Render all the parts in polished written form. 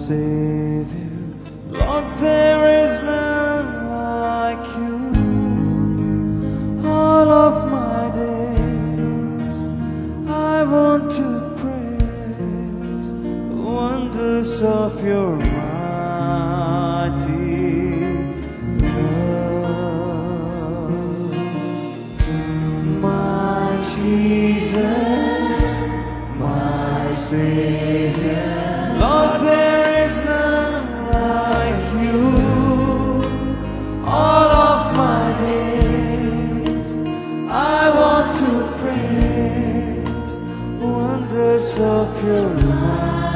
Savior. Lord, there is none like you. All of my days I want to praise the wonders of your mighty love. My Jesus, my Savior. Lord, there is none like you. All of my days I want to praise the wonders of your mighty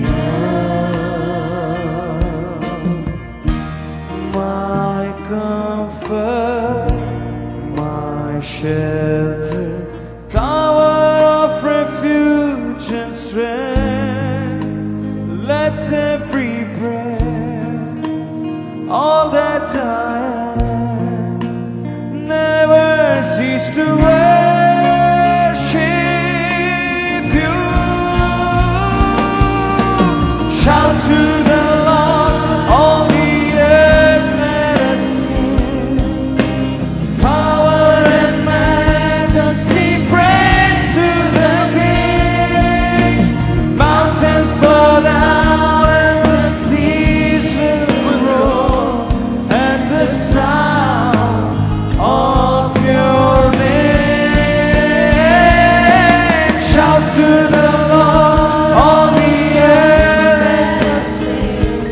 love. My comfort, my shelter, tower of refuge and strength. Let every breath, all that I am, never cease to worship you. Shout to the Lord, all the earth, let us sing. Power and majesty, praise to the kings. Mountains fall down and the seas will roar at the sound of your name. Shout to the Lord, all the earth, let us sing.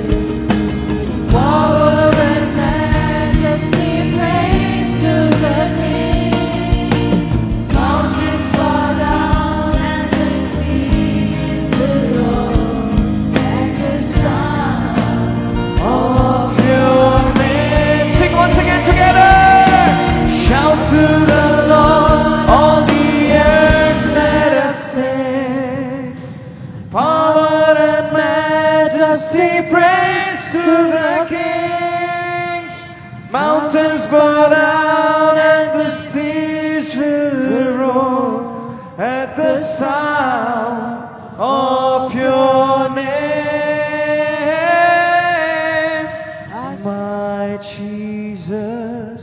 Power and majesty, praise to the King. Mountains fall down and the seas will roar at the sound Of your name. Sing once again together. Shout to the Lord, all the earth, let us sing. Power and majesty, praise to the kings. Mountains fall down and the seas will roar at the sound of your name. My Jesus,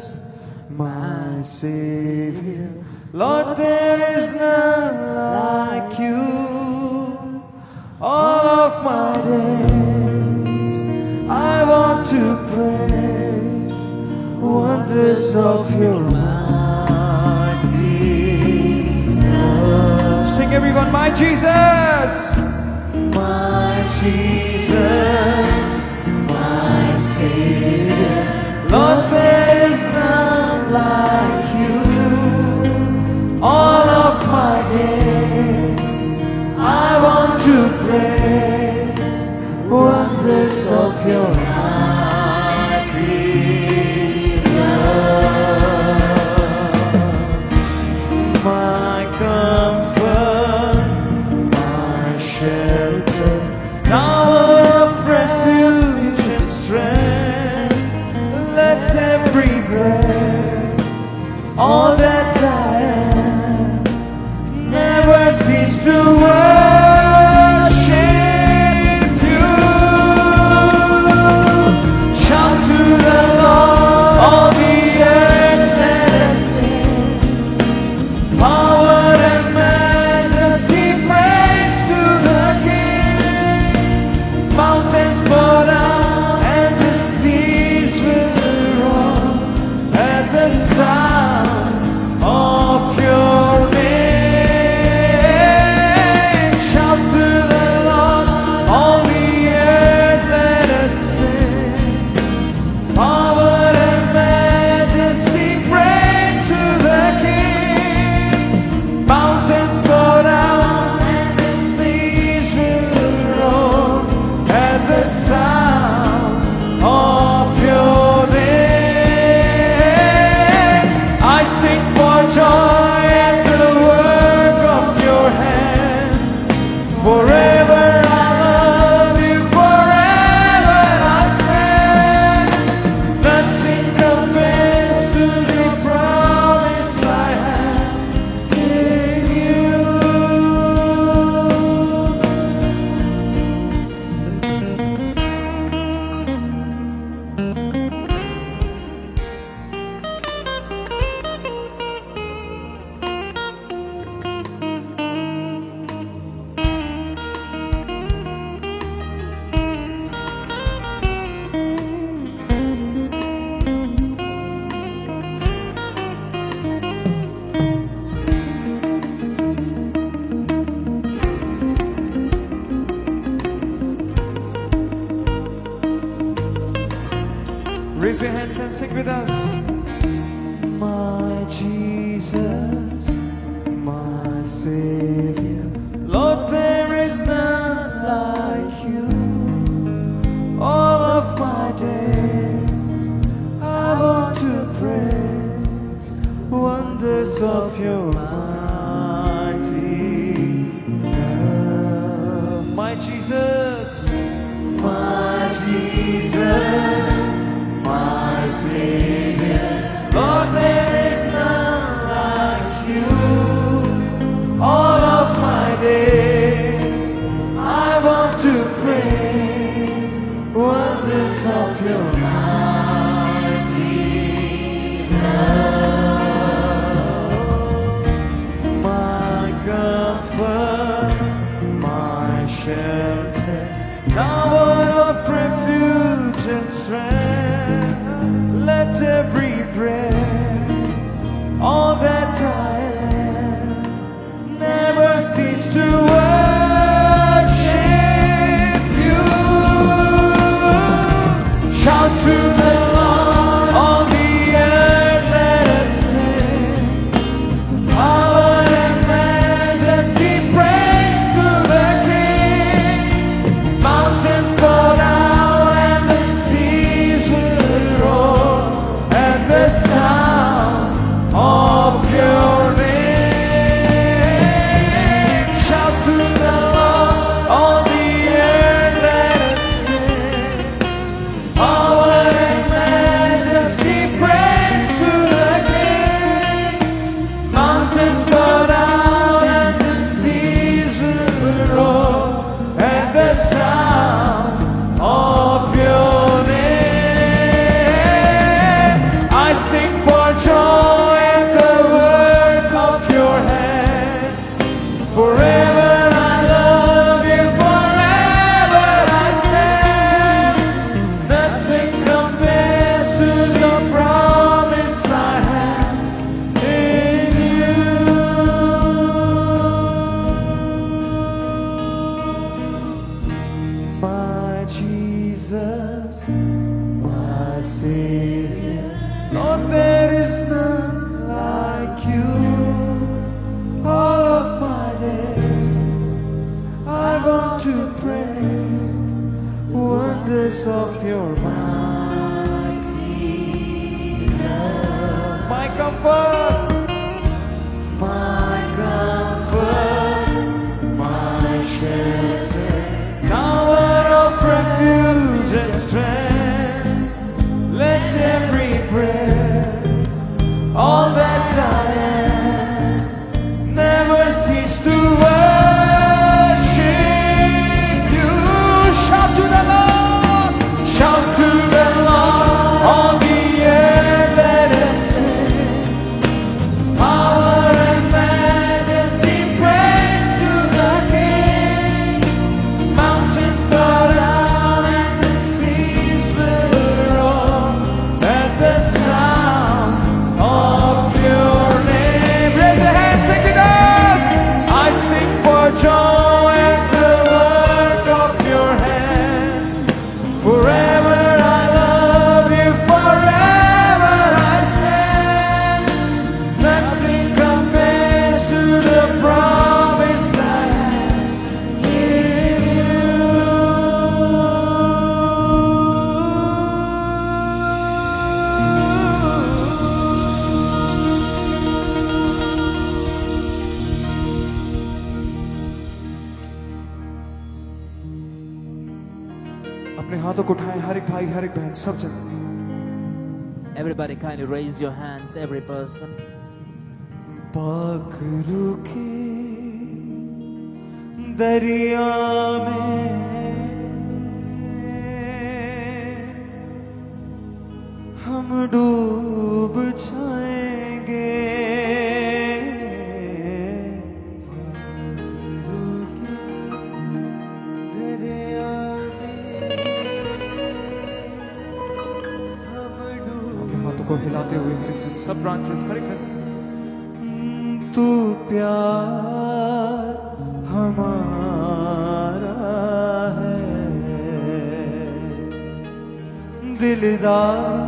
my Savior. Lord, there is none like you. All of my days I want to praise the wonders of your mighty love. Sing everyone, my Jesus, my Jesus, my Savior. Lord, there is none like you. All of my days I want to praise the wonders of your mighty love. My comfort, my shelter, tower of refuge and strength. Let every breath, all that I am, Raise your hands and sing with us. My Jesus, my Savior, Lord, there is none like you. All of my days I want to praise wonders of your mighty love. My Jesus, my Jesus, my Savior, Lord, there is none like you. All of my days I want to praise wonders of your mighty love. My comfort, my shelter, tower of refuge and strength, let every breath, all that I am, never cease to worship you. Shout to the Lord, all the earth, let us sing. Power and majesty, praise to the King. Mountains bow down and the seas will roar at the sound of your name. Shout to the Lord, all the earth, let us sing. Power and majesty, praise to the King. Mountains bow down and the seas will roar at the sound of your name. I sing for joy at the work of your hands. Forever I love you, forever I stand. Nothing compares to the promise I have in you. My Jesus, my Savior, Lord, there is none like you. All of my days I want to praise wonders of your mighty love. My comfort, my shelter, tower of refuge and strength, let every breath, all that I am, never cease to worship you. Shout to the Lord, shout to the Lord, all the earth, let us sing. Power and majesty, praise to the kings. Mountains bow down and the seas will roar at the sound of your name. Raise your hands, sing with us. I sing for joy at the work of your hands. Forever I love you, forever I stand. Nothing compares to the promise I have in you. अपने हाथों को उठाएं, हर एक भाई, हर एक बहन, सब जन। Everybody kindly raise your hands, every person. पाखरू के दरिया में हम डूब जाएंगे। पाखरू के दरिया में हम डूब। हाथों को हिलाते हुए हर एक जन, सब ब्रांचेस, हर एक जन। तू प्यार हमारा है, दिलदार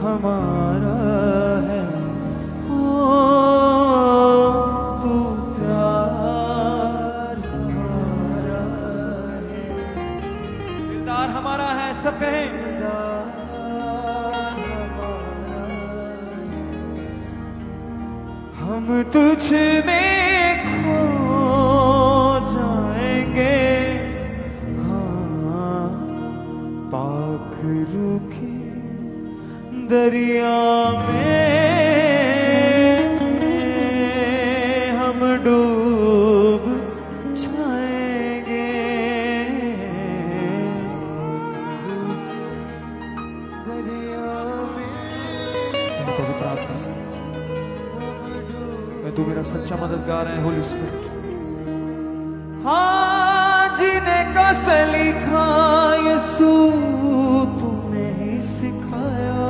हमारा है। ओ तू प्यार हमारा है, दिलदार हमारा है, सब कहें हम तुझ में खो जाएंगे। हाँ पाक रुखे दरिया में हम डूब जाएंगे। दरिया में पवित्र आत्मा से मैं तू मेरा सच्चा मददगार है होली स्पिरिट। हाँ जीने का सलीका यीशु तूने ही सिखाया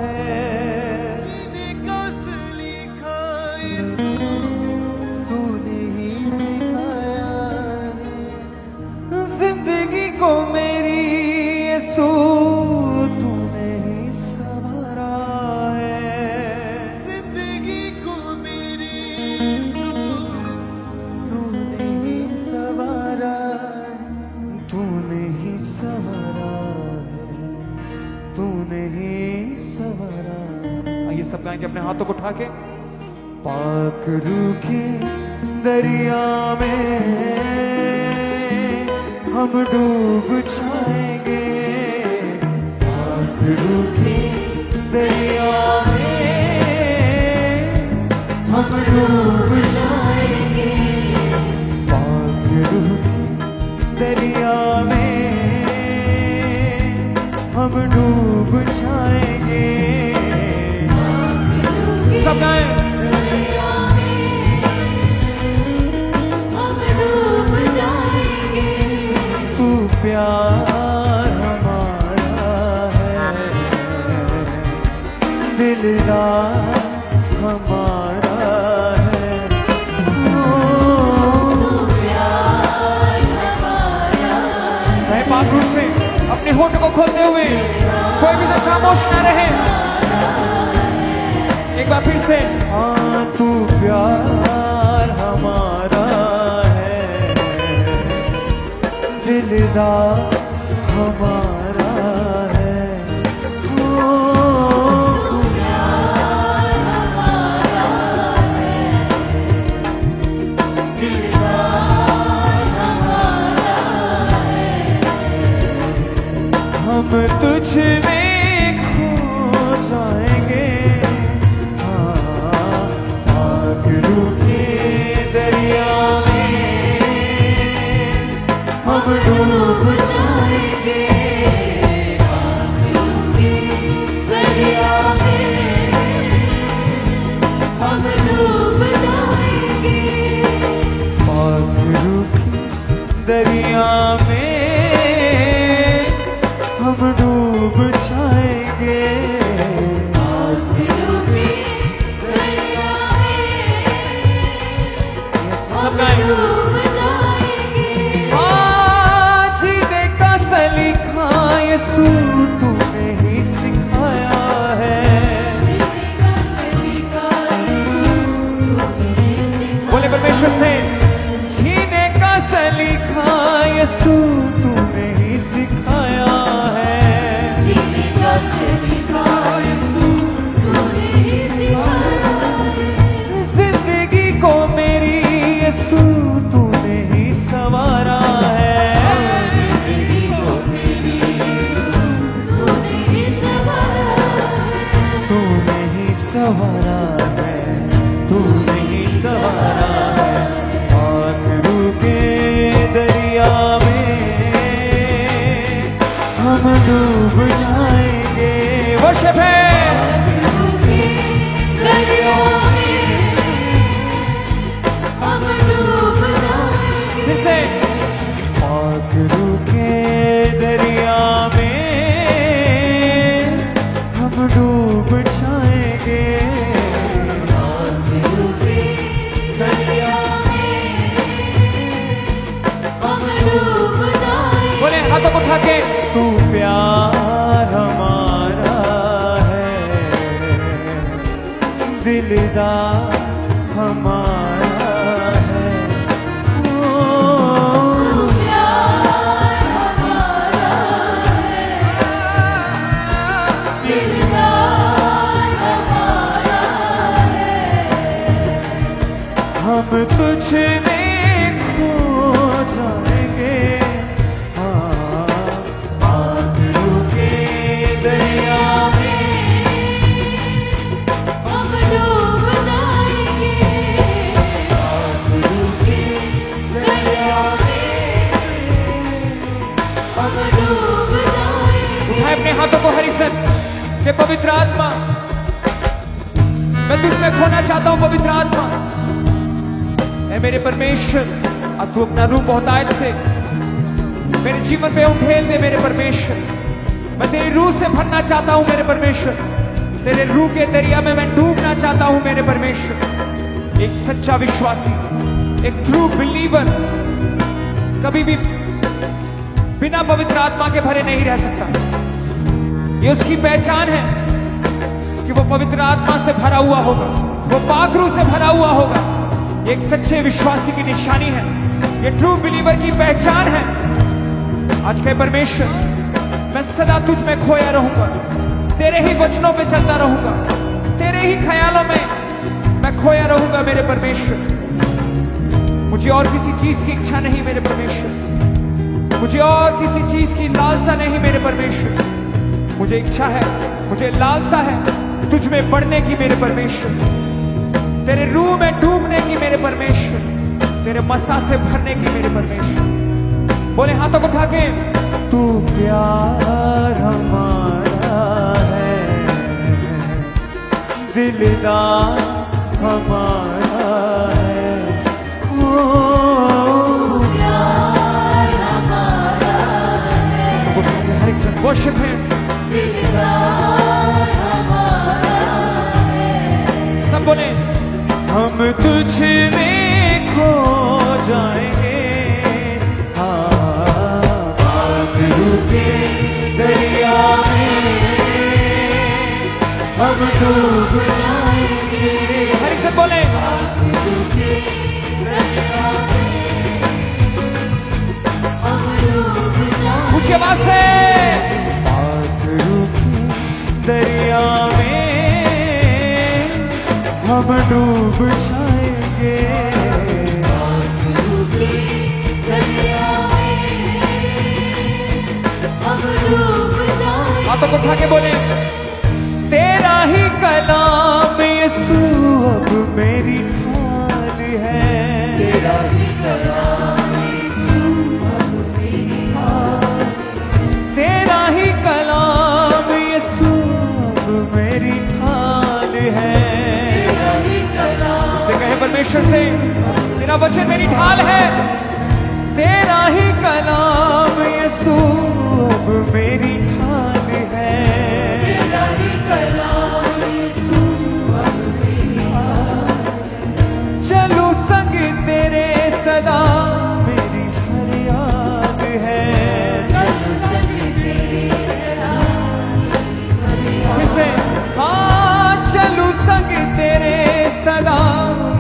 है। जीने का सलीका यीशु तूने ही सिखाया है। जिंदगी को मेरी यीशु तूने ही संवारा है। जिंदगी को मेरी यीशु तूने ही संवारा है। तूने ही संवारा है, तूने ही संवारा। आइए सब गाएंगे अपने हाथों को उठा के। पाक रूखे दरिया में हम डूब जाएंगे। पाक रूखे दरिया में हम डूब जाएंगे। पाक रूखे दरिया में हम डूब जाएंगे। सब गाएं हम डूब जाएंगे। तू प्यार हमारा है, दिलदार हमारा है। ओ मैं पाक रूप से अपने होठ को खोलते हुए कोई भी से खामोश ना रहे। एक बार फिर से। हाँ तू प्यार हमारा है, दिलदार हमारा है। ओ तू प्यार हमारा है, दिलदार हमारा है। हम तुझ में खो जाएंगे। हाँ पाक रूखे दरिया में हम डूब जाएंगे। दरिया में हम डूब जाएंगे। पाक रूखे दरिया में हम डूब जाएंगे। सब गाएं। हाँ जीने का सलीका यीशु तूने ही सिखाया है। बोले परमेश्वर से जीने का सलीका यीशु तूने ही सिखाया है। जीने का सलीका यीशु तूने ही सिखाया है। जिंदगी को मेरी यीशु तूने ही संवारा है। जिंदगी को मेरी यीशु तूने ही संवारा है। तूने ही संवारा है, तूने ही संवारा है। पाक रूखे दरिया में हम डूब जाएंगे। वर्शिप है। दरिया में हम डूब जाएंगे। फिर से। पाक रूखे दरिया में हम डूब जाएंगे। दरिया में हम डूब जाएंगे। बोले हाथों को उठा के। तू प्यार हमारा है, दिलदार हमारा है। प्यार हमारा है, दिलदार हमारा है। हम तुझ में खो जाएंगे, हाँ आंसू के दरिया में हम डूब जाएंगे, आंसू के दरिया में हम डूब जाएंगे। उठाए अपने हाथों को हरिसन के पवित्र आत्मा, मैं तुझ में खोना चाहता हूं पवित्र आत्मा। ऐ मेरे परमेश्वर, आज तू अपना रूह बहुतायत से मेरे जीवन पे उठेल दे मेरे परमेश्वर। मैं तेरी रूह से भरना चाहता हूं मेरे परमेश्वर, तेरे रूह के दरिया में मैं डूबना चाहता हूं मेरे परमेश्वर। एक सच्चा विश्वासी, एक ट्रू बिलीवर कभी भी बिना पवित्र आत्मा के भरे नहीं रह सकता। ये उसकी पहचान है कि वो पवित्र आत्मा से भरा हुआ होगा, वो पाक रूह से भरा हुआ होगा। ये एक सच्चे विश्वासी की निशानी है, ये ट्रू बिलीवर की पहचान है। आज के परमेश्वर, मैं सदा तुझ में खोया रहूंगा, तेरे ही वचनों पे चलता रहूंगा, तेरे ही ख्यालों में मैं खोया रहूंगा मेरे परमेश्वर। मुझे और किसी चीज की इच्छा नहीं मेरे परमेश्वर, मुझे और किसी चीज की लालसा नहीं मेरे परमेश्वर। मुझे इच्छा है, मुझे लालसा है तुझ में बढ़ने की मेरे परमेश्वर, तेरे रूह में डूबने की मेरे परमेश्वर, तेरे मसा से भरने की मेरे परमेश्वर। बोले हाथों को उठा के, तू प्यार हमारा है, दिलदार हमारा है। प्यार हमारा है, वर्शिप हिम, दिलदार हमारा है। सब बोले, हम तुझ में खो जाएंगे, हाँ आंसू के दरिया में हम डूब जाएंगे। हर एक से बोले, आंसू के दरिया में हम डूब जाएंगे। ऊंची आवाज से, आंसू के दरिया में हम डूब जाएंगे। आंसू के दरिया में हम डूब जाएंगे। हाथों को उठा के बोले, तेरा ही कलाम यीशु अब मेरी ढाल है, तेरा ही कलाम यीशु अब मेरी ढाल है। तेरा ही कलाम यीशु अब मेरी ढाल है। तेरा ही कलाम उससे कहे परमेश्वर से, तेरा वचन मेरी ढाल है, तेरा ही कलाम यीशु अब मेरी ढाल है। तेरा ही कलाम यीशु अब मेरी ढाल है। चलूं संग तेरे सदा मेरी फरियाद है। चलो संग तेरे सदा मेरी फरियाद। फिर से, हाँ चलूं संग तेरे सदा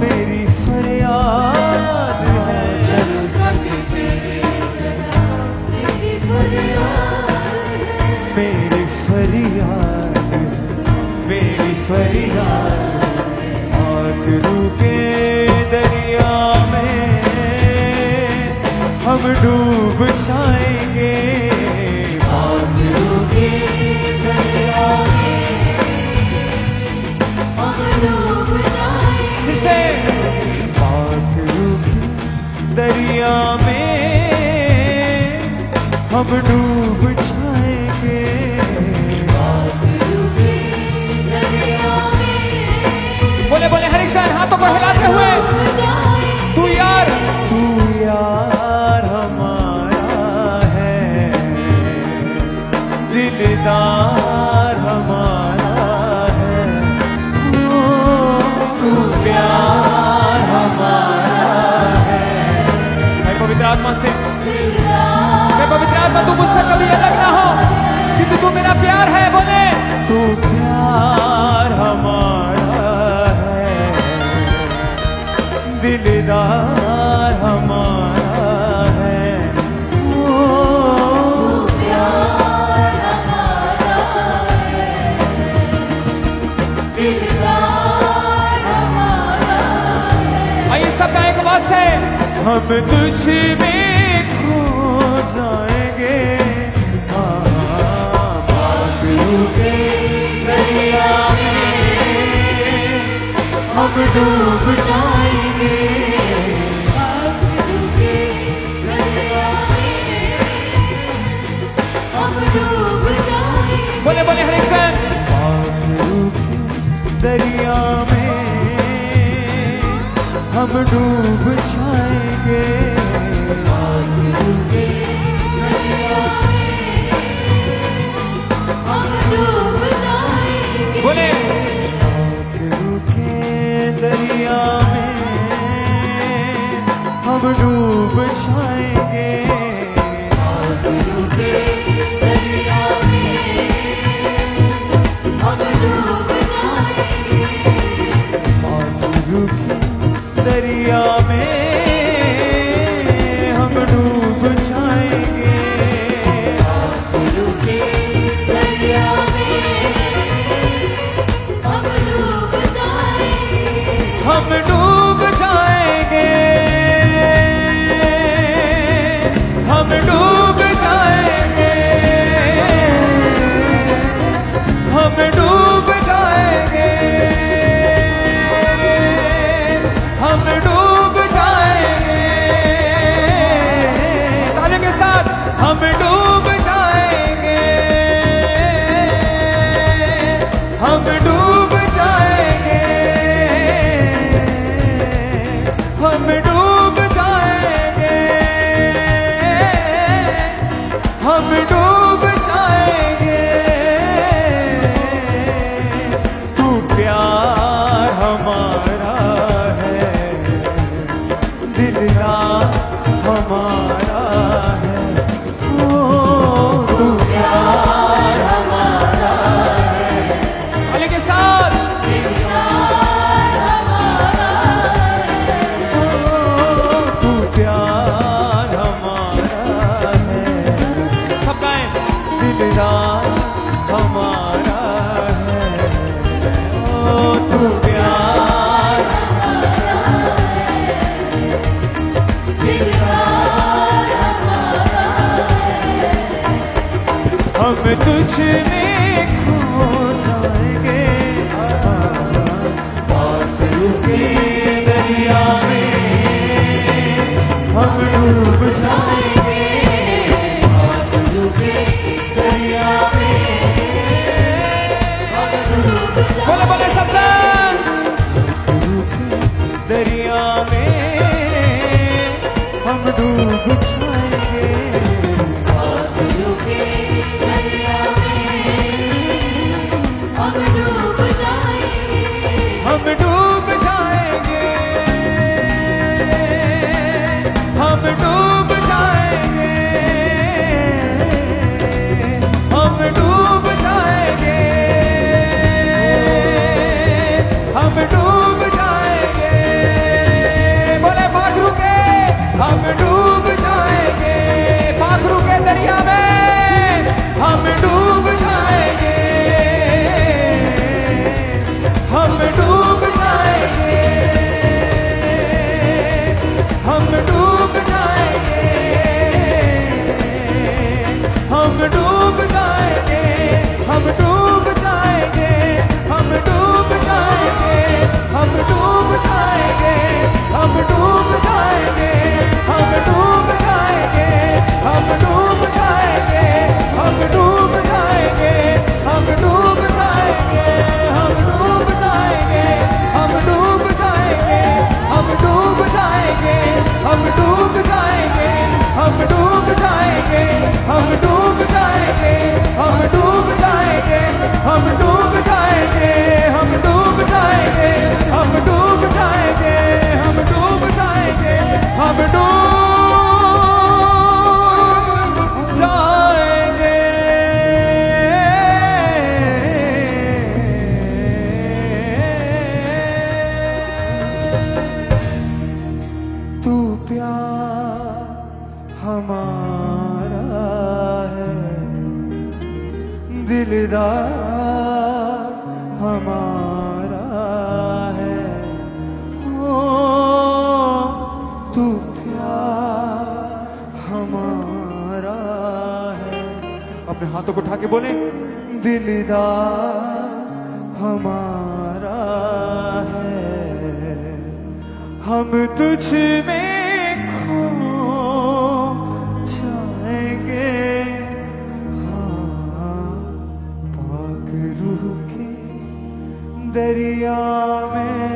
मेरी फरियाद है। चलो संग तेरे सदा मेरी फरियाद है। मेरी फरियाद, मेरी फरियाद, आंसू के दरिया में हम डूब जाएंगे। आंसू के दरिया में हम डूब जाएंगे। फिर से, आंसू के दरिया में हम डूब जाएंगे। आंसू के दरिया में बोले बोले हर इंसान हाथों को हिलाते हुए, डूब जाएंगे। तू यार हमारा है, दिलदार हमारा है। तू प्यार हमारा है। मैं पवित्र आत्मा से, मैं पवित्र आत्मा, तू मुझसे कभी अलग ना हो, क्योंकि तू मेरा प्यार है। बोले, तू प्यार हमारा है, दिलदार हमारा है। ओ प्यार हमारा है, दिलदार हमारा है। आइए सबका एक आवाज है, हम तुझ में खो जाएंगे। बादलों के दरिया में हम डूब जाएंगे। बादलों के दरिया में हम डूब जाएंगे। बोले बोले हरिसन। बादलों के दरिया में हम डूब जाएंगे। बादलों के दरिया में हम डूब जाएंगे। बोले बादलों के दरिया में हम डूब जाएंगे। बादलों के दरिया में हम डूब जाएंगे। बादलों के दरिया में हम डूब जाएंगे। बादलों के दरिया में हम डूब जाएंगे। हम डूब जाएंगे। हम डूब जाएंगे। हम डूब जाएंगे। हम डूब जाएंगे। ताली के साथ हम डूब जाएंगे। हम डूब जाएंगे। हम डूब जाएंगे। हम डूब जाएंगे। तू प्यार हमारा है, दिलदार हमारा है। ओ तू प्यार हमारा है, ताली के साथ दिलदार हमारा है। तू प्यार हमारा है। सब गाएं, दिलदार हमारा है। ओ तू प्यार दिलदार हमारा है। हम तुझ में खो जाएंगे। बादलों के दरिया में हम डूब जाएंगे। बादलों के दरिया में हम डूब जाएंगे। बोले बोले सबसे। बादलों के दरिया में हम डूब जाएंगे। बादलों के दरिया में हम डूब जाएंगे। हम डूब जाएंगे। हम डूब जाएंगे। हमारा है, दिलदार हमारा है, ओ तू प्यार हमारा है। अपने हाथों को उठा के बोले, दिलदार हमारा है, हम तुझ में खो जाएंगे, हाँ पाक रूह के दरिया में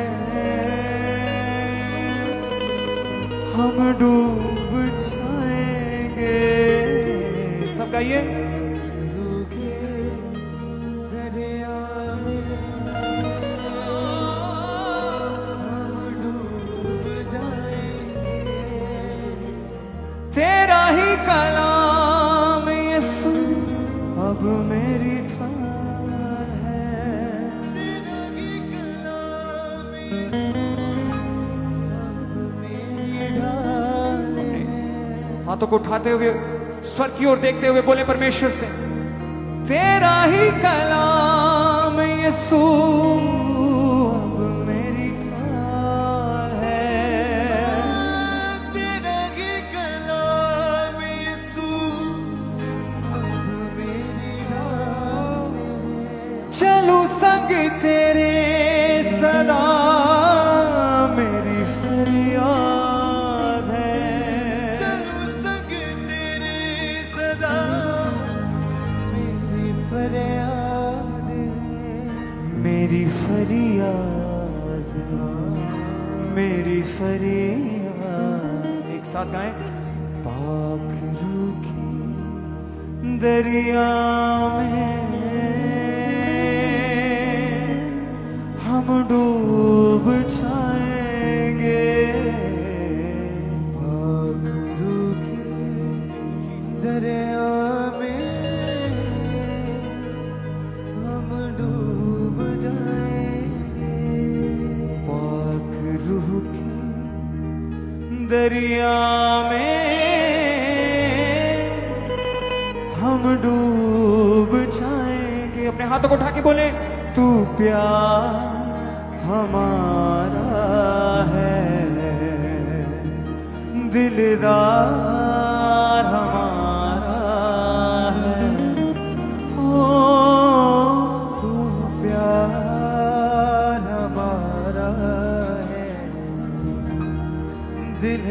हम डूब जाएंगे। सब गाइए, रूह के दरिया में हम डूब जाएंगे। तेरा ही कलाम यीशु अब मेरी ठान है, तेरा ही कलाम अब मेरी ढाल है। हाथों को उठाते हुए स्वर की ओर देखते हुए बोले परमेश्वर से, तेरा ही कलाम यीशु अब मेरी ढाल है, तेरा ही कलाम यीशु अब मेरी ढाल है। चलूं संग तेरे सदा मेरी फरियाद है, चलूं संग तेरे सदा मेरी फरियाद है, मेरी फरियाद है, मेरी फरियाद। एक साथ गाएं, पाक रूह की दरिया में हम डूब जाएंगे, पाक रूह की दरिया में हम डूब जाएंगे, पाक रूह की दरिया में हम डूब जाएंगे। अपने हाथों को उठा के बोले, तू प्यार हमारा है, दिलदार हमारा है, ओ तू प्यार हमारा है, दिल